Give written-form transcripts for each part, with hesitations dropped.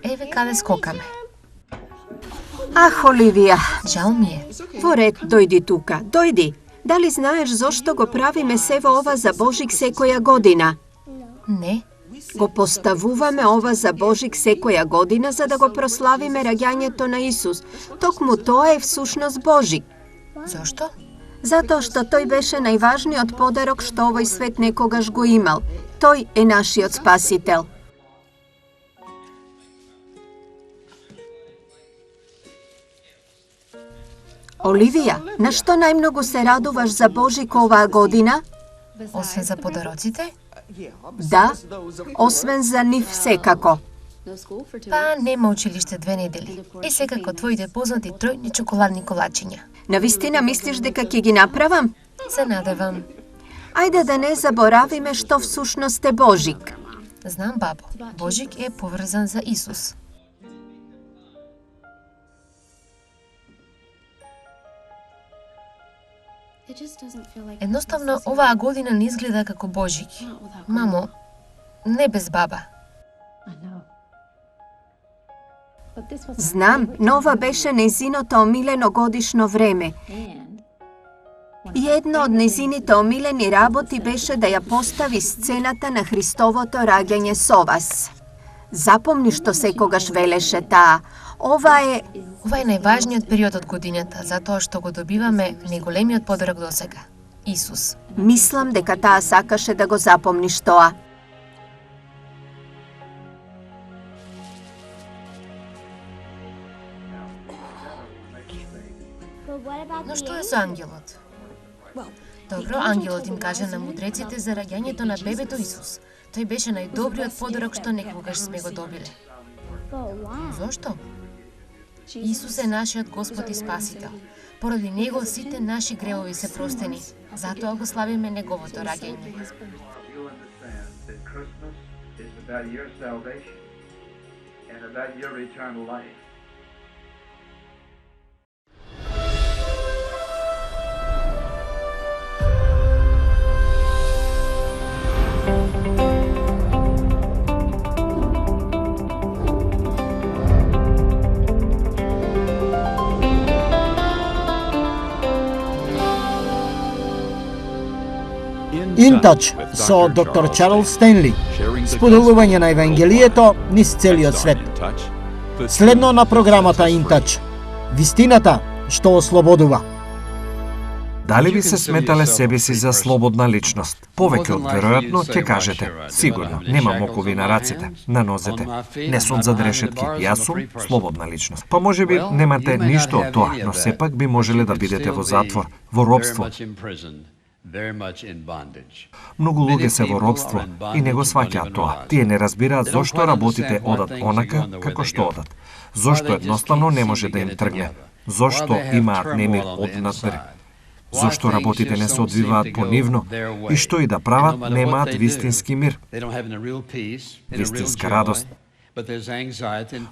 Еве каде скокаме. Ах, Оливија, Жал ми е. во ред, дојди тука, дојди. Дали знаеш зошто го правиме сево ова за Божик секоја година? Не. Го поставуваме ова за Божик секоја година за да го прославиме раѓањето на Исус. Токму тоа е всушност Божик. Зошто? Затоа што тој беше најважниот подарок што овој свет некогаш го имал. Тој е нашиот спасител. Оливија, на што најмногу се радуваш за Божик оваа година? Освен за подароците? Да, освен за нив секако. Па нема училиште 2 недели. И секако твоите познати тројни чоколадни колачиња. Навистина мислиш дека ќе ги направам? Се надевам. Ајде да не заборавиме што всушност е Божик. Знам, бабо. Божик е поврзан за Исус. Едноставно, оваа година не изгледа како Божик. Мамо, не без баба. Знам, но ова беше нејзиното омилено годишно време. И една од нејзините омилени работи беше да ја постави сцената на Христовото раѓање со вас. Запомни што секогаш велеше таа. Ова е најважниот период од годината, затоа што го добиваме најголемиот подарок досега. Исус. Мислам дека таа сакаше да го запомниш тоа. Но што е за ангелот? Добро, ангелот им каже на мудреците за раѓањето на бебето Исус. Тој беше најдобриот подарок што некогаш сме го добиле. Зошто? Исус е нашиот Господ и Спасител. Поради Него сите наши гревови се простени. Затоа го славиме Неговото раѓање. Интач со доктор Чарлс Стенли. Споделување на Евангелието низ целиот свет. Следно на програмата Интач. Вистината што ослободува. Дали би се сметале себе си за слободна личност? Повеќе од веројатно ќе кажете: сигурно, немам окови на рацете, на нозете, не сум зад решетки, јас сум слободна личност. Па можеби немате ништо од тоа, но сепак би можеле да бидете во затвор, во робство. Многу луѓе се во робство и не го сваќаат тоа. Тие не разбираат зошто работите одат онака како што одат. Зошто едноставно не може да им тргне. Зошто имаат немир однатре. Зошто работите не се одвиваат понивно и што и да прават немаат вистински мир, вистинска радост.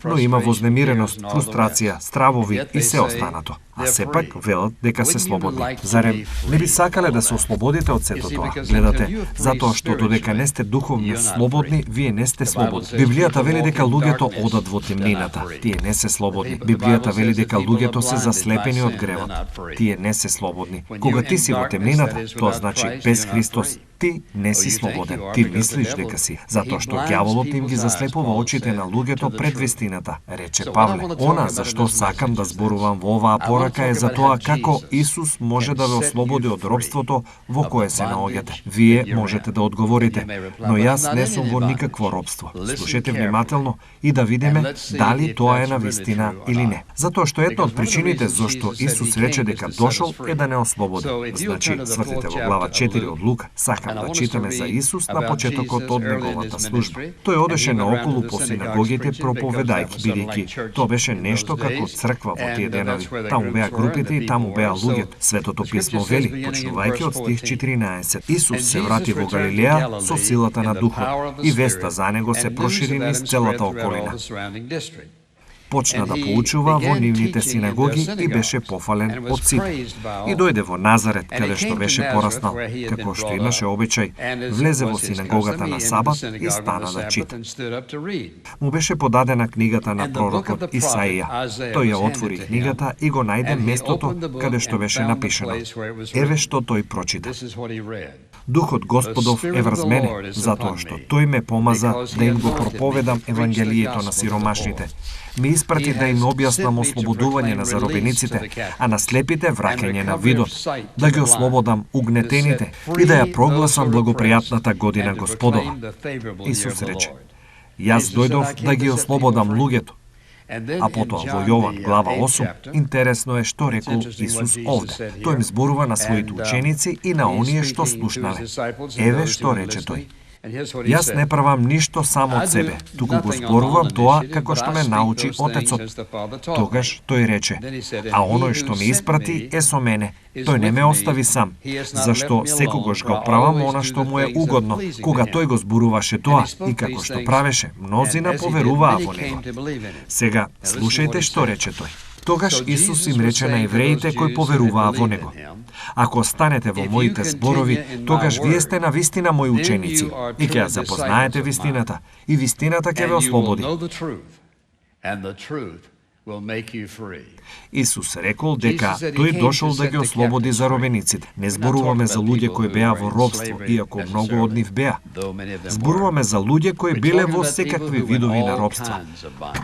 Но има вознемиреност, фрустрација, стравови и се останато. А сепак велат дека се слободни. Зарем не би сакале да се ослободите од сето тоа? Гледате, затоа што додека не сте духовно слободни, вие не сте слободни. Библијата вели дека луѓето одат во темнината. Тие не се слободни. Библијата вели дека луѓето се заслепени од гревот. Тие не се слободни. Кога ти си во темнината, тоа значи без Христос, ти не си слободен. Ти мислиш дека си, затоа што ѓаволот им ги заслепува очите на луѓето пред вистината, рече Павле. Она за што сакам да зборувам во оваа порака е за тоа како Исус може да ве ослободи од робството во кое се наоѓате. Вие можете да одговорите, но јас не сум во никакво робство. Слушайте внимателно и да видиме дали тоа е на вистина или не. Затоа што една од причините зашто Исус рече дека дошол е да не ослободи. Значи, свртите во глава 4 од Лука, сакам да читаме за Исус на почетокот од неговата служба. Тој одеше наоколу по синагогите проповедајќи, бидејќи тоа беше нешто како црква во тие денови. Таму беа групите и таму беа луѓето. Светото писмо вели, почнувајќи од стих 14. Исус се врати во Галилеја со силата на Духот и веста за него се прошири низ целата околина. Почна да поучува во нивните синагоги и беше пофален од сите. И дојде во Назарет, каде што беше пораснал, како што имаше обичај, влезе во синагогата на сабат и стана да чита. Му беше подадена книгата на пророкот Исаија. Тој ја отвори книгата и го најде местото каде што беше напишено. Еве што тој прочита. Духот Господов е врз мене, затоа што тој ме помаза да им го проповедам евангелието на сиромашните. Ми испрати да им објаснам ослободување на заробениците, а на слепите враќање на видот, да ги ослободам угнетените и да ја прогласам благопријатната година Господова. Исус рече: Јас дојдов да ги ослободам луѓето. А потоа во Јован глава 8, интересно е што рекол Исус овде. Тој им зборува на своите ученици и на оние што слушнале. Еве што рече тој. Јас не правам ништо само од себе, туку го зборувам тоа како што ме научи Отецот. Тогаш тој рече: А оној што ме испрати е со мене. Тој не ме остави сам, зашто секогаш го правам она што му е угодно. Кога тој го зборуваше тоа и како што правеше, мнозина поверуваа во него. Сега слушајте што рече тој. Тогаш Исус им рече на евреите кои поверуваа во него: Ако останете во моите зборови, тогаш вие сте на вистина мои ученици и ќе ја запознаете вистината, и вистината ќе ве ослободи. Исус рекол дека тој дошол да ги ослободи заробениците. Не зборуваме за луѓе кои беа во робство, иако многу од нив беа. Зборуваме за луѓе кои биле во секакви видови на робства.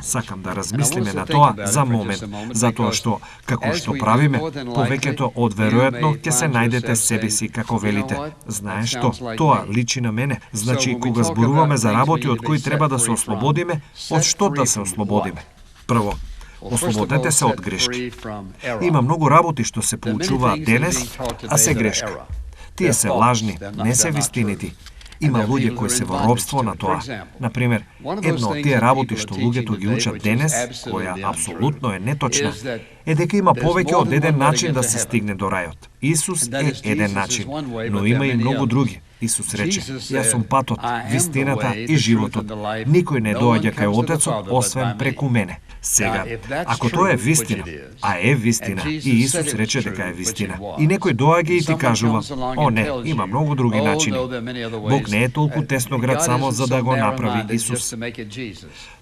Сакам да размислиме на тоа за момент, затоа што, како што правиме, повеќето од веројатно ќе се најдете себе си како велите. Знаеш што? Тоа личи на мене. Значи, кога зборуваме за работи од кои треба да се ослободиме, од што да се ослободиме? Прво, ослободете се од грешки. Има многу работи што се поучуваат денес, а се грешка. Тие се лажни, не се вистинити. Има луѓе кои се во робство на тоа. Например, едно од тие работи што луѓето ги учат денес, која апсолутно е неточна, е дека има повеќе од еден начин да се стигне до рајот. Исус е еден начин, но има и многу други. Исус рече: Јас сум патот, вистината и животот. Никој не доаѓа кај Отецот освен преку мене. Сега, ако тоа е вистина, а е вистина, и Исус рече дека е вистина, и некој доаѓа и ти кажува: О не, има многу други начини. Бог не е толку тесноград само за да го направи Исус.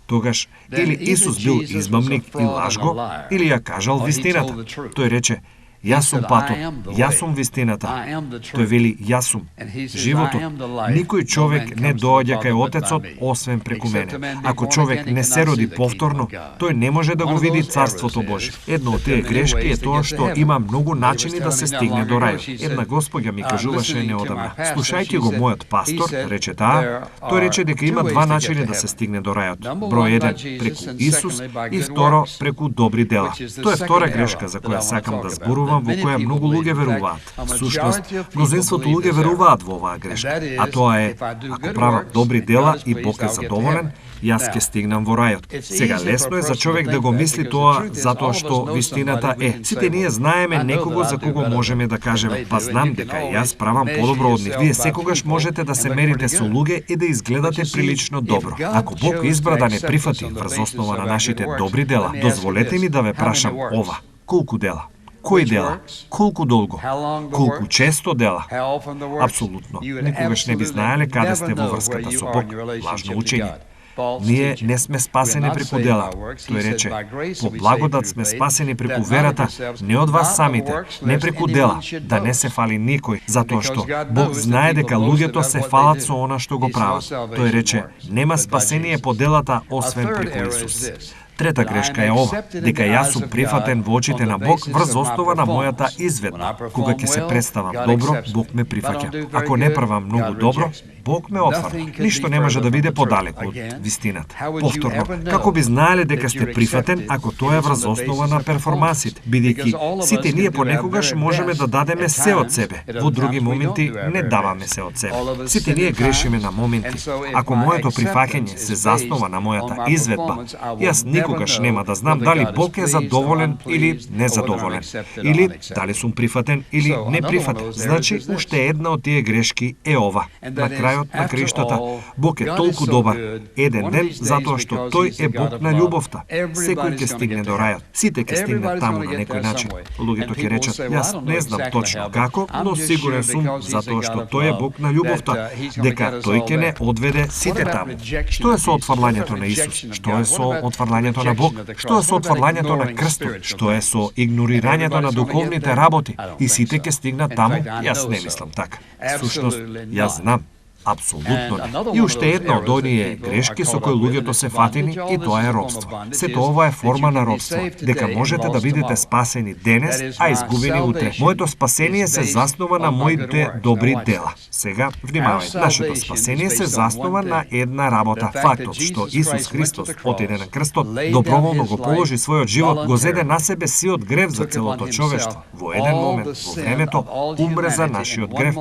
Тогаш, или Исус бил измамник и лажго, или ја кажал вистината. Тој рече: Јас сум патот, јас сум вистината. Тој вели: Јас сум животот. Никој човек не доаѓа кај Отецот освен преку мене. Ако човек не се роди повторно, тој не може да го види Царството Божие. Едно од тие грешки е тоа што има многу начини да се стигне до рајот. Една госпоѓа ми кажуваше неодамна: Слушајќи го мојот пастор, рече таа, тој рече дека има два начини да се стигне до рајот. Број 1 преку Исус и второ преку добри дела. Тоа е втора грешка за која сакам да зборувам, во која многу луѓе веруваат. Всушност, мнозинството луѓе веруваат во оваа грешка, а тоа е: ако правам добри дела и Бог е задоволен, јас ќе стигнам во рајот. Сега лесно е за човек да го мисли тоа, затоа што вистината е: сите ние знаеме некого за кого можеме да кажеме: па знам дека јас правам подобро од нив. Вие секогаш можете да се мерите со луѓе и да изгледате прилично добро. Ако Бог избра да не прифати врз основа на нашите добри дела, дозволете ми да ве прашам ова: колку дела? Кои дела? Колку долго? Колку често дела? Апсолутно. Никогаш не би знаеле каде сте во врската со Бог. Лажно учење. Ние не сме спасени преку дела. Тој рече: по благодат сме спасени преку верата, не од вас самите, не преку дела, да не се фали никој, затоа што Бог знае дека луѓето се фалат со она што го прават. Тој рече: нема спасение по делата освен преку Исус. Трета грешка е ова: дека јас сум прифатен во очите на Бог врз основа на мојата изведба. Кога ќе се представам добро, Бог ме прифаќа. Ако не правам многу добро, Бог ме отварва. Ништо не може да биде подалеку од вистината. Повторно, како би знаеле дека сте прифатен ако тоа е врз основа на перформансите, бидејќи сите ние понекогаш можеме да дадеме се од себе, во други моменти не даваме се од себе. Сите ние грешиме на моменти. Ако моето прифаќање се заснова на мојата изведба, јас никогаш нема да знам дали Бог е задоволен или незадоволен, или дали сум прифатен или не прифатен. Значи, уште една од тие грешки е ова: на крај крајот на криштата, Бог е толку добар еден ден затоа што тој е Бог на љубовта. Секој ќе стигне до рајот. Сите ќе стигнат таму на некој начин. Луѓето ќе речат: јас не знам точно како, но сигурен сум затоа што тој е Бог на љубовта, дека тој ќе не одведе сите таму. Што е со отфрлањето на Исус? Што е со отфрлањето на Бог? Што е со отфрлањето на крстот? Што е со игнорирањето на духовните работи? И сите ќе стигнат таму? Јас не мислам така. Сушност, јас знам. Апсолутно не. И уште една од оние грешки со кои луѓето се фатени, и тоа е робство. Сето ова е форма на робство, дека можете да бидете спасени денес, а изгубени утре. Моето спасение се заснова на моите добри дела. Сега, внимавајте, нашето спасение се заснова на една работа. Фактот што Исус Христос отиде на крстот, доброволно го положи својот живот, го зеде на себе сиот грев за целото човештво. Во еден момент, во времето, умре за нашиот грев.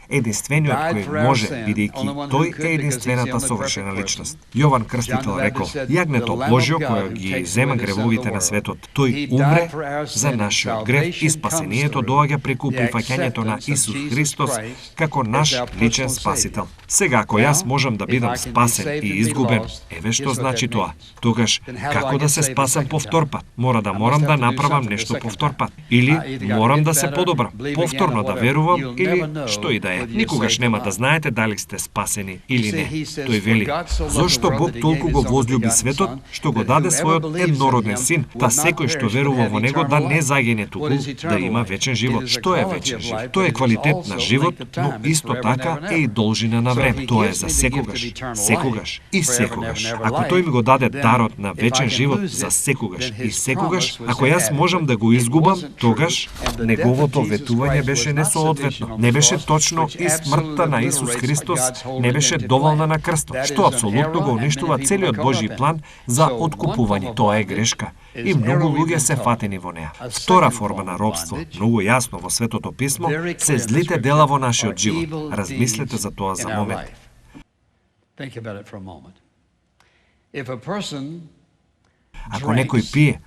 Единствениот кој може, бидејќи тој е единствената совршена личност. Јован Крстител рекол: јагнето Божјо кој ги зема гревовите на светот, тој умре за нашиот грев и спасението доаѓа преку прифаќањето на Исус Христос како наш личен спасител. Сега, ако јас можам да бидам спасен и изгубен, еве што значи тоа. Тогаш, како да се спасам повтор пат? Морам да направам нешто повтор пат. Или морам да се подобрам, повторно да верувам, или што и да е. Никогаш нема да знаете дали сте спасени или не. Тој вели: зошто Бог толку го возлюби светот, што го даде својот еднороден син, та секој што верува во него да не загине туку, да има вечен живот. Што е вечен живот? Тоа е квалитет на живот, но исто така е и должина на време. Тоа е за секогаш, секогаш и секогаш. Ако тој ми го даде дарот на вечен живот за секогаш и секогаш, ако јас можам да го изгубам, тогаш неговото ветување беше несоодветно. Не беше точно и смртта на Исус Христос не беше доволна на крстот, што апсолутно го уништува целиот Божји план за откупување. Тоа е грешка и многу луѓе се фатени во неа. Втора форма на робство, многу јасно во Светото писмо, се злите дела во нашиот живот. Размислете за тоа за момент. Ако некој пие,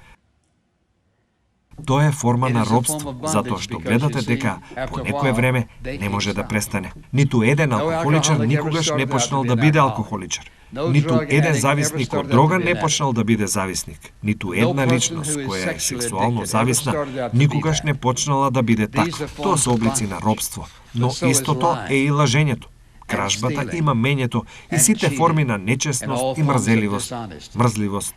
тоа е форма на робство, затоа што гледате дека по некое време не може да престане. Ниту еден алкохоличар никогаш не почнал да биде алкохоличар. Ниту еден зависник од дрога не почнал да биде зависник. Ниту една личност која е сексуално зависна никогаш не почнала да биде таква. Тоа се облици на робство. Но истото е и лажењето, кражбата и мамењето и сите форми на нечестност и мрзливост.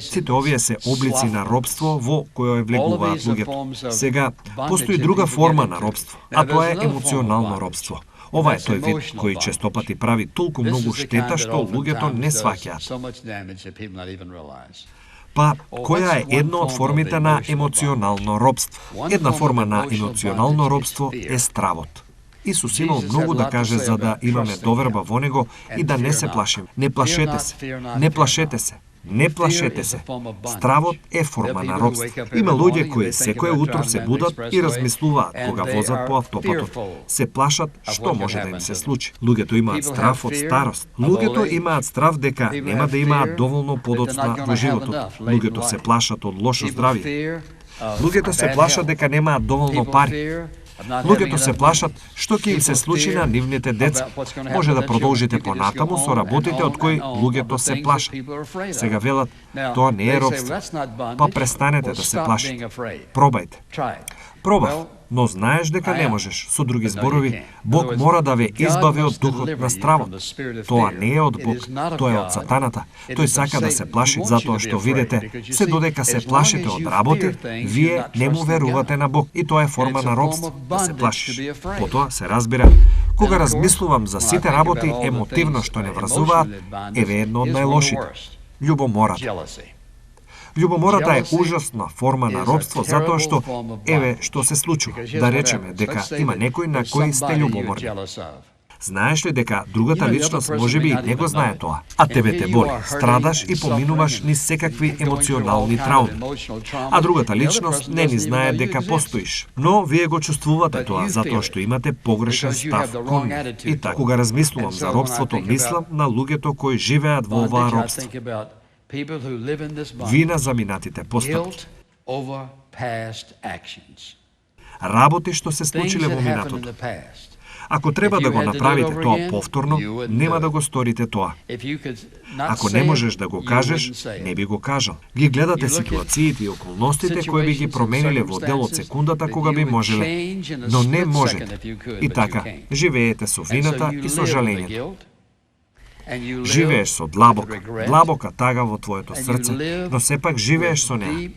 Сите овие се облици на робство во која влегуваат луѓето. Сега, постои друга форма на робство, а тоа е емоционално робство. Ова е тој вид кој честопати прави толку многу штета што луѓето не сваќаат. Па, која е една од формите на емоционално робство? Една форма на емоционално робство е стравот. Исус имал многу да каже за да имаме доверба во него и да не се плашиме. Не плашете се, не плашете се, не плашете се. Стравот е форма на робство. Има луѓе кои секое утро се будат и размислуваат кога возат по автопатот. Се плашат што може да им се случи. Луѓето имаат страв од старост. Луѓето имаат страв дека нема да имаат доволно подоцна во животот. Луѓето се плашат од лошо здравје. Луѓето се плашат дека немаат доволно пари. Луѓето се плашат што ќе им се случи на нивните деца. Може да продолжите понатаму со работите од кои луѓето се плашат. Сега велат, тоа не е робство. Па престанете да се плашите. Пробајте. Пробав, но знаеш дека не можеш. Со други зборови, Бог мора да ве избави од духот на стравот. Тоа не е од Бог, тоа е од сатаната. Тој сака да се плаши затоа што видите, се додека се плашите од работи, вие не му верувате на Бог. И тоа е форма на робство, да се плашиш. Потоа се разбира, кога размислувам за сите работи емотивно што не врзуваат, еве едно од најлошите. Љубомората. Љубомората е ужасна форма на робство затоа што, еве, што се случува. Да речеме дека има некој на кој сте љубоморни. Знаеш ли дека другата личност можеби и не го знае тоа, а тебе те боли, страдаш и поминуваш низ секакви емоционални трауми. А другата личност не ни знае дека постоиш, но вие го чувствувате тоа затоа што имате погрешен став кон нив. И така, кога размислувам за робството, мислам на луѓето кои живеат во оваа робство. Вина за минатите постапки. Работи што се случиле во минатото. Ако треба да го направите тоа повторно, нема да го сторите тоа. Ако не можеш да го кажеш, не би го кажал. Ги гледате ситуациите и околностите кои би ги промениле во дел од секундата кога би можеле, но не можете. И така, живеете со вината и со жалењето. Живееш со длабока тага во твоето срце, но сепак живееш со неа.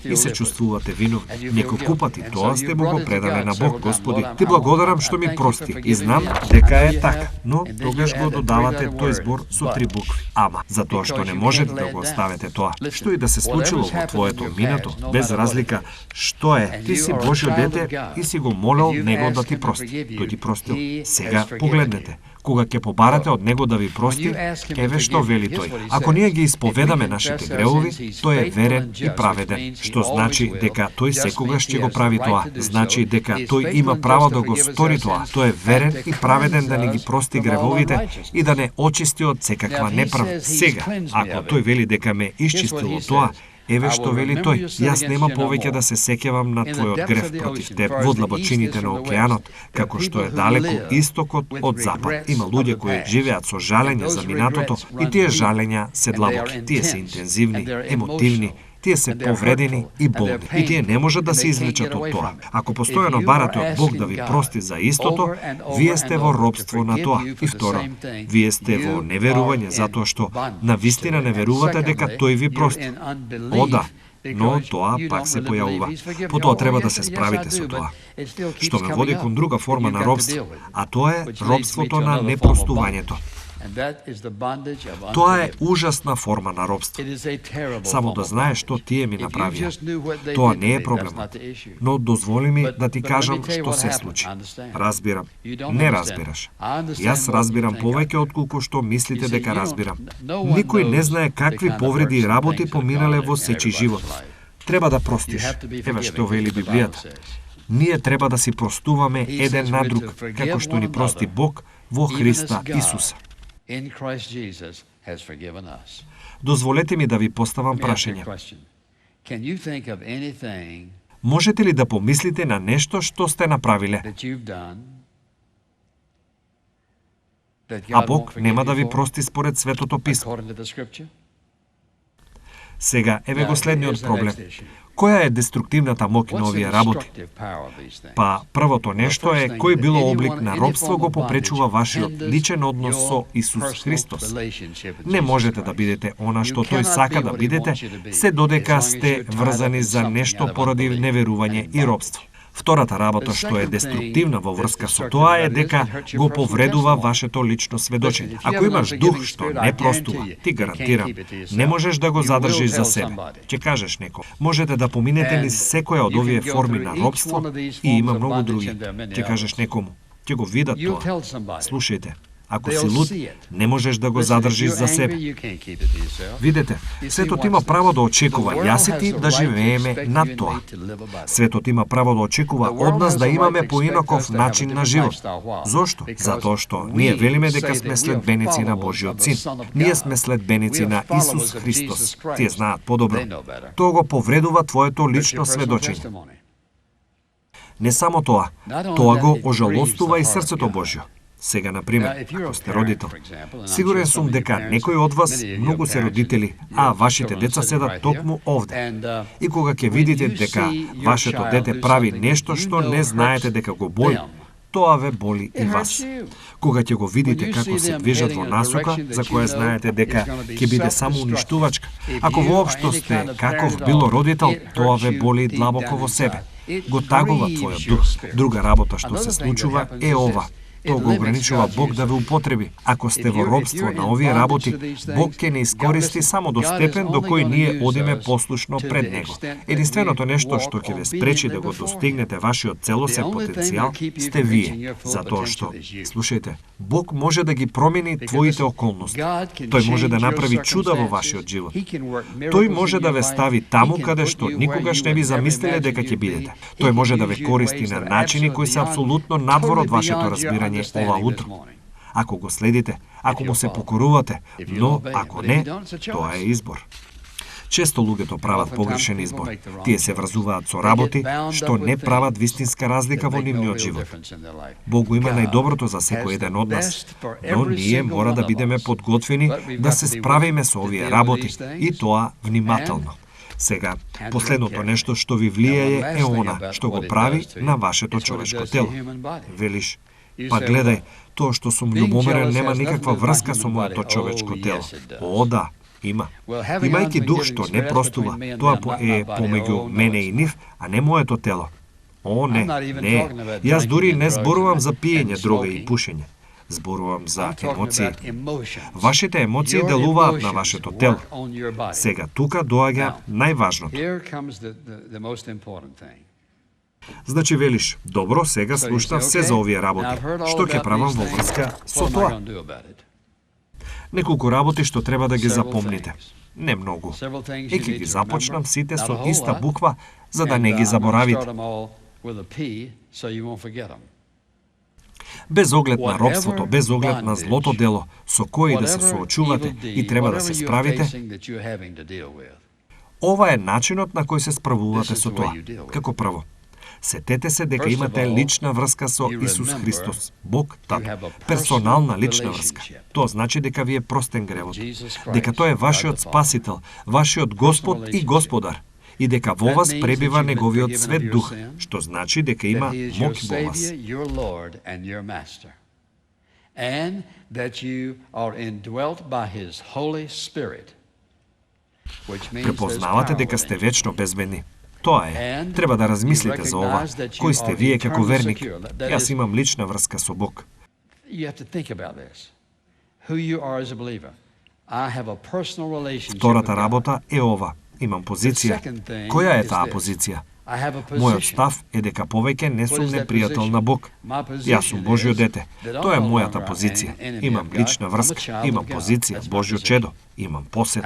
И се чувствувате виновни. Неколку пати тоа сте му го предале на Бог. Господи, ти благодарам што ми прости и знам дека е така, но тогаш го додавате тој збор со 3 букви. Ама, затоа што не можете да го оставите тоа. Што и да се случило во твоето минато, без разлика што е, ти си Божјо дете и си го молел Него да ти прости. Тој ти простил. Сега погледнете. Кога ќе побарате од Него да ви прости, еве што вели тој. Ако ние ги исповедаме нашите гревови, тој е верен и праведен, што значи дека тој секогаш ќе го прави тоа. Значи дека тој има право да го стори тоа. Тој е верен и праведен да ни ги прости гревовите и да не очисти од секаква неправда. Сега, ако тој вели дека ме исчистило тоа, еве што вели тој. Јас нема повеќе да се сеќавам на твојот грев против теб во длабочините на океанот, како што е далеко истокот од запад. Има луѓе кои живеат со жалење за минатото и тие жалења се длабоки, тие се интензивни, емотивни, тие се повредени и болни. И тие не можат да се извлечат од тоа. Ако постојано барате од Бог да ви прости за истото, вие сте во робство на тоа. И второ, вие сте во неверување затоа што навистина не верувате дека тој ви прости. О да, но тоа пак се појавува. Потоа треба да се справите со тоа. Што ме води кон друга форма на робство, а тоа е робството на непростувањето. Тоа е ужасна форма на робство. Само да знаеш што тие ми направија. Тоа не е проблемот. Но дозволи ми да ти кажам што се случи. Разбирам. Не разбираш. Јас разбирам повеќе отколку што мислите дека разбирам. Никој не знае какви повреди и работи поминале во сечи живот. Треба да простиш. Еве што вели Библијата. Ние треба да си простуваме еден на друг, како што ни прости Бог во Христа Исуса. Дозволете ми да ви поставам прашање. Можете ли да помислите на нешто што сте направиле? А Бог нема да ви прости според Светото Писмо. Сега, еве го следниот проблем. Која е деструктивната моќ на овие работи? Па, првото нешто е кој било облик на робство го попречува вашиот личен однос со Исус Христос. Не можете да бидете она што тој сака да бидете, се додека сте врзани за нешто поради неверување и робство. Втората работа што е деструктивна во врска со тоа е дека го повредува вашето лично сведочење. Ако имаш дух што не простува, ти гарантирам, не можеш да го задржиш за себе. Ќе кажеш некој, можете да поминете низ секоја од овие форми на робство и има многу други. Ќе кажеш некому, ќе го видат тоа. Слушајте, ако си луд, не можеш да го задржиш за себе. Видете, светот има право да очекува јас и ти да живееме над тоа. Светот има право да очекува од нас да имаме поинаков начин на живот. Зошто? Затоа што ние велиме дека сме следбеници на Божиот Син. Ние сме следбеници на Исус Христос. Тие знаат подобро. Тоа го повредува твоето лично сведочење. Не само тоа, тоа го ожалостува и срцето Божјо. Сега, например, ако сте родител, сигурен сум дека некои од вас многу се родители, а вашите деца седат токму овде. И кога ќе видите дека вашето дете прави нешто што не знаете дека го боли, тоа ве боли и вас. Кога ќе го видите како се движат во насока, за која знаете дека ќе биде само уништувачка, ако воопшто сте каков било родител, тоа ве боли длабоко во себе. Го тагува твојот дух. Друга работа што се случува е ова. Тоа го ограничува Бог да ве употреби. Ако сте во робство на овие работи, Бог ќе не искористи само до степен до кој ние одиме послушно пред Него. Единственото нешто што ќе ве спречи да го достигнете вашиот целосен потенцијал сте вие. Затоа што, слушајте, Бог може да ги промени твоите околности. Тој може да направи чуда во вашиот живот. Тој може да ве стави таму каде што никогаш не би замислиле дека ќе бидете. Тој може да ве користи на начини кои се апсолутно надвор од вашето разбирање ова утро. Ако го следите, ако му се покорувате, но ако не, тоа е избор. Често луѓето прават погрешен избор. Тие се врзуваат со работи што не прават вистинска разлика во нивниот живот. Бог го има најдоброто за секој еден од нас, но ние мора да бидеме подготвени да се справиме со овие работи и тоа внимателно. Сега, последното нешто што ви влијае е она што го прави на вашето човечко тело. Велиш, па гледај, тоа што сум љубомерен нема никаква врска со моето човечко тело. О, да, има. Имајќи дух што не простува, тоа е помеѓу мене и нив, а не моето тело. О, не. Јас дури не зборувам за пиење, дрога и пушење. Зборувам за емоции. Вашите емоции делуваат на вашето тело. Сега тука доаѓа најважното. Значи велиш, добро, сега слушнав се за овие работи. Што ќе правам во врска со тоа? Неколку работи што треба да ги запомните. Не многу. И ќе ги започнам сите со иста буква, за да не ги заборавите. Без оглед на робството, без оглед на злото дело, со кој да се соочувате и треба да се справите, ова е начинот на кој се справувате со тоа. Како прво, сетете се дека имате лична врска со Исус Христос, Бог Тато, персонална лична врска. Тоа значи дека ви е простен гревот, дека тој е вашиот спасител, вашиот Господ и Господар, и дека во вас пребива Неговиот свет дух, што значи дека има моќ во вас. Препознавате дека сте вечно безбедни. Тоа е. Треба да размислите за ова. Кој сте вие како верник? Јас имам лична врска со Бог. Втората работа е ова. Имам позиција. Која е таа позиција? Мојот став е дека повеќе не сум непријател на Бог. Јас сум Божјо дете. Тоа е мојата позиција. Имам лична врска, имам позиција, Божјо чедо, имам посет.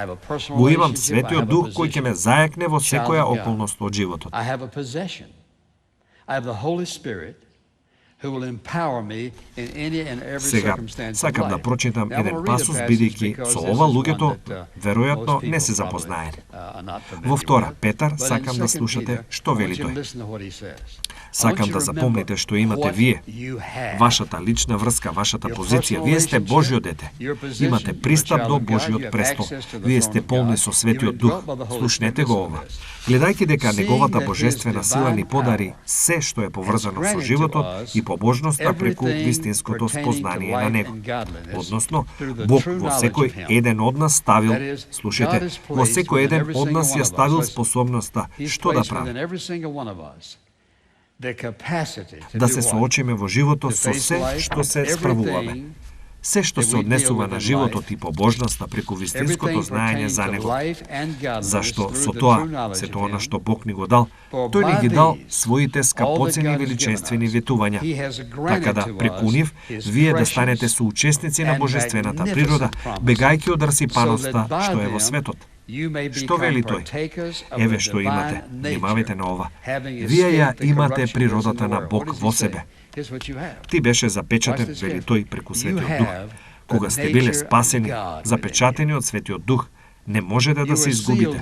Го имам Светиот Дух кој ќе ме зајакне во секоја околност од животот. Сега, сакам да прочитам еден пасус, бидејќи со ова луѓето веројатно не се запознаени. Во 2 Петар сакам да слушате што вели тој. Сакам да запомните што имате вие, вашата лична врска, вашата позиција. Вие сте Божјо дете. Имате пристап до Божјиот престол. Вие сте полни со Светиот Дух. Слушнете го ова. Гледајќи дека Неговата божествена сила ни подари се што е поврзано со животот и побожноста преку вистинското спознание на Него. Односно, Бог во секој еден од нас ставил, слушайте, во секој еден од нас ја ставил способноста што да прави. Да се соочиме во животот со се што се справуваме. Се што се однесува на животот и побожноста преку вистинското знаење за Него. Зашто со тоа, се тоа на што Бог ни го дал, тој ни ги дал своите скапоцени и величествени ветувања, така да преку нив вие да станете соучесници на божествената природа, бегајќи од расипаноста што е во светот. Што вели тој? Еве што имате, внимавајте на ова. Вие ја имате природата на Бог во себе. Ти беше запечатен, вели тој, преку Светиот Дух. Кога сте биле спасени, запечатени од Светиот Дух, не можете да се изгубите.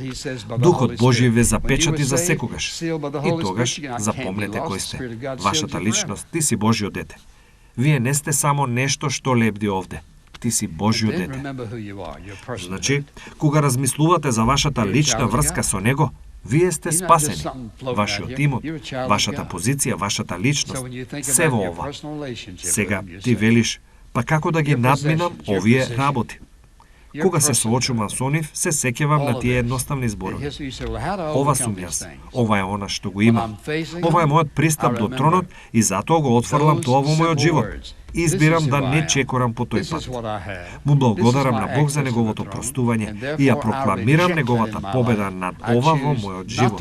Духот Божји ве запечати за секогаш. И тогаш запомнете кој сте. Вашата личност, ти си Божјо дете. Вие не сте само нешто што лебди овде. Ти си Божјо дете. Значи, кога размислувате за вашата лична врска со Него, вие сте спасени. Вашиот имот, вашата позиција, вашата личност, се во ова. Сега ти велиш, па како да ги надминам овие работи? Кога се соочувам со нив, се сеќавам на тие едноставни зборови. Ова сум јас, ова е она што го имам. Ова е мојот пристап до тронот и затоа го отфрлам тоа во мојот живот. Избирам да не чекорам по тој пат. Му благодарам на Бог за Неговото простување и ја прокламирам Неговата победа над ова во мојот живот.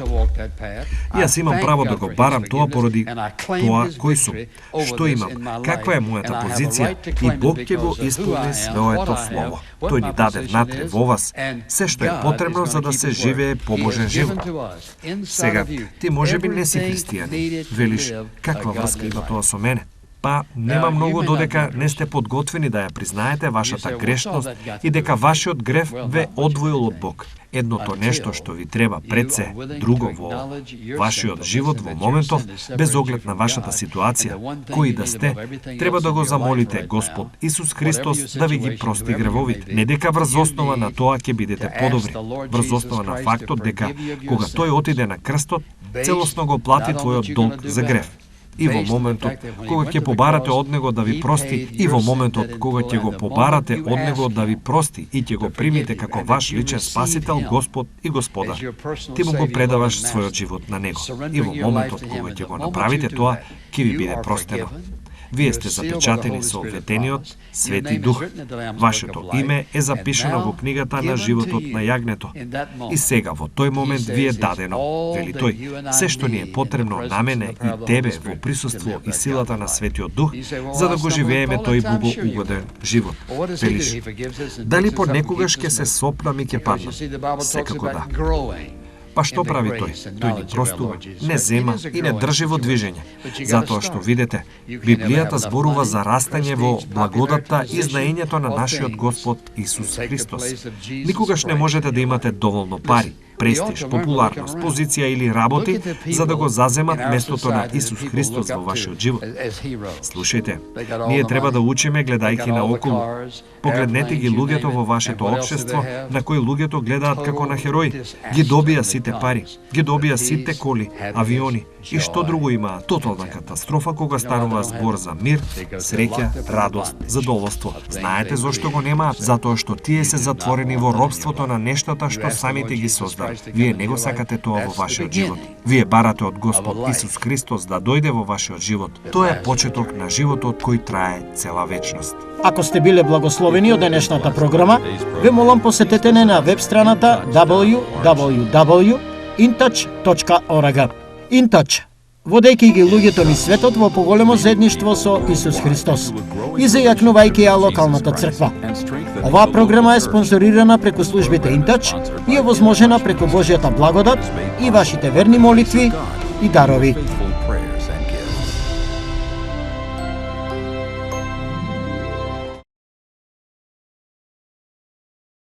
Јас имам право да го барам тоа поради тоа кој сум, што имам, каква е мојата позиција и Бог ќе го исполни своето слово. Тој ни даде внатре во вас се што е потребно за да се живее побожен живот. Сега, ти можеби не си христијанин. Велиш, каква врска има тоа со мене? Па, нема многу додека не сте подготвени да ја признаете вашата грешност и дека вашиот грев ве одвоил од Бог. Едното нешто што ви треба пред се, друго во вашиот живот во моментов, без оглед на вашата ситуација, кои да сте, треба да го замолите Господ Исус Христос да ви ги прости гревовите. Не дека врз основа на тоа ќе бидете подобри, врз основа на фактот дека кога тој отиде на крстот, целосно го плати твојот долг за грев. И во моментот кога ќе побарате од него да ви прости, и во моментот кога ќе го побарате од него да ви прости и ќе го примите како ваш личен спасител, Господ и Господар, ти му го предаваш својот живот на него. И во моментот кога ќе го направите тоа, ќе ви биде простено. Вие сте запечатени со обветениот Свети Дух. Вашето име е запишано во книгата на животот на јагнето. И сега, во тој момент, ви е дадено, вели тој, се што ни е потребно на мене и тебе во присуство и силата на Светиот Дух, за да го живееме тој богоугоден живот. Велиш, дали понекогаш ќе се сопнам и ќе паднам? Секако да. Па што прави тој? Тој ни простува, не зема и не држи во движење. Затоа што видите, Библијата зборува за растање во благодатта и знаењето на нашиот Господ Исус Христос. Никогаш не можете да имате доволно пари, престиж, популарност, позиција или работи за да го заземат местото на Исус Христос во вашиот живот. Слушајте, ние треба да учиме гледајќи наоколу. Погледнете ги луѓето во вашето општество, на кои луѓето гледаат како на херои. Ги добија сите пари, ги добија сите коли, авиони и што друго имаат. Тотална катастрофа кога станува збор за мир, среќа, радост, задоволство. Знаете зошто го немаат? Затоа што тие се затворени во робството на нештата што самите ги создали. Вие не го сакате тоа во вашиот живот. Вие барате од Господ Исус Христос да дојде во вашиот живот. Тоа е почеток на животот кој трае цела вечност. Ако сте биле благословени од денешната програма, ве молам посетете не на веб страната www.intouch.org. InTouch, водејќи ги луѓето низ светот во поголемо заедништво со Исус Христос и зајакнувајќи ја локалната црква. Оваа програма е спонсорирана преку службите InTouch и е возможена преку Божјата благодат и вашите верни молитви и дарови.